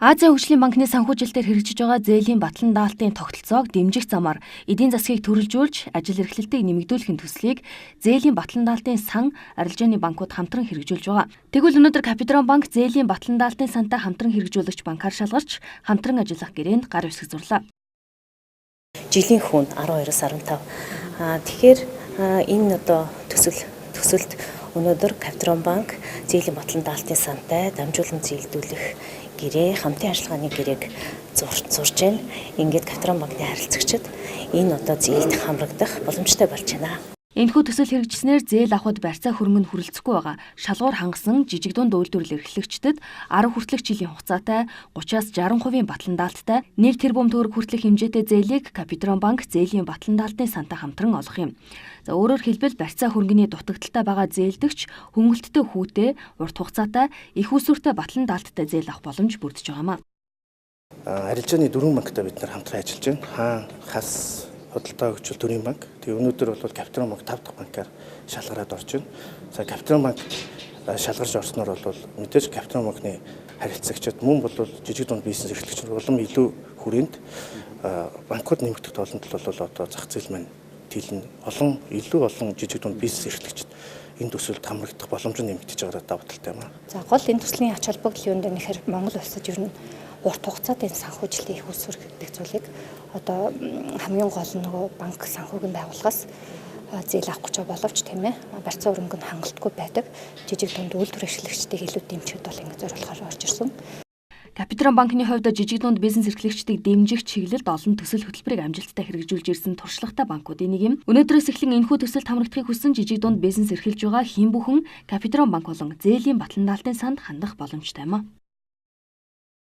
Азийн хөгжлийн банкны санхүүжилтээр хэрэгжиж байгаа зээлийн батлан даалтын тогтолцоог дэмжих замаар эдийн засгийг төрөлжүүлж, ажил эрхлэлтийг нэмэгдүүлэхийн төслийг зээлийн батлан даалтын сан арилжааны банкуд хамтран хэрэгжүүлж байгаа. Тэгвэл өнөөдөр Капитрон банк зээлийн батлан даалтын сантай хамтран хэрэгжүүлэгч банкар шалгарч хамтран ажиллах гэрээнд гар үсгэж зурлаа. Жилийн хүн 12-15. Тэгэхээр энэ одоо төсөлд өнөөдөр Капитрон банк зээлийн батлан даалтын сантай дамжуулан зээлдүүлэх гэрээ, хамтын ажиллагааны гэрээг зурж байна. Ингээд Капитрон банкны харилцагчид энэ одоо зээлд хамрагдах боломжтой болж байна. Энэхүү төсөл хэрэгжснээр зээл авахд барьцаа хөрөнгө нь хүрэлцэхгүй байгаа. Шалгуур хангасан жижиг дунд үйлдвэрлэл эрхлэгчдэд 10 хүртэлх жилийн хугацаатай 30-60% батлан даалттай 1 тэрбум төгрөг хүртэлх хэмжээтэй зээлийг Капитрон банк зээлийн батлан даалтын сантай хамтран олох юм. За өөрөөр хэлбэл барьцаа хөрөнгөний дутагдaltaй байгаа зээлдэгч хөнгөлөлттэй хүүтэй урт хугацаатай их усүртэй батлан даалттай зээл авах боломж бүрдэж байгаамаа. Арилжааны 4 банктай бид нар хамтран ажиллаж байна. Хаан, Хас, Худалдаа хөгжил төрийн банк. Тэгээ өнөөдөр бол Капитрон банк 5 дахь банкаар шалгараад орж байна. За Капитрон банк шалгарч орсноор бол мэдээж Капитрон банкны харилцагчид мөн бол жижиг дунд бизнес эрхлэгчид улам илүү хүрээнд банкуд нэмэгдэх толонд бол одоо зах зээл маань тэлнэ. Илүү олон жижиг дунд бизнес эрхлэгчид энэ төсөлд хамрагдах боломж нь нэмэгдэж байгаа давуу талтай юм аа. За гол энэ төслийн ач холбогдол юунд нэхэр Монгол улсад ер нь урт хугацаатай санхүүжилтийн их усүр гэдэг зүйлийг одоо хамгийн гол нь нөгөө банк санхүүгийн байгууллагаас зээл авах гэж боловч тийм ээ барьцаа хөрөнгө нь хангалтгүй байдаг жижиг дунд үйлдвэр эрхлэгчдийг илүү дэмжихэд бол ингэ зориулахаар орж ирсэн. Капитрон банкны хувьд жижиг дунд бизнес эрхлэгчдийг дэмжих чиглэлд олон төсөл хөтөлбөрийг амжилттай хэрэгжүүлж ирсэн туршлагатай банкуудын нэг юм. Өнөөдрөөс эхлэн энэхүү төсөлд хамрагдахыг хүссэн жижиг дунд бизнес эрхэлж байгаа хэн бүхэн Капитрон банк болон зээлийн батлан даалтын санд хандах боломжтой юм а.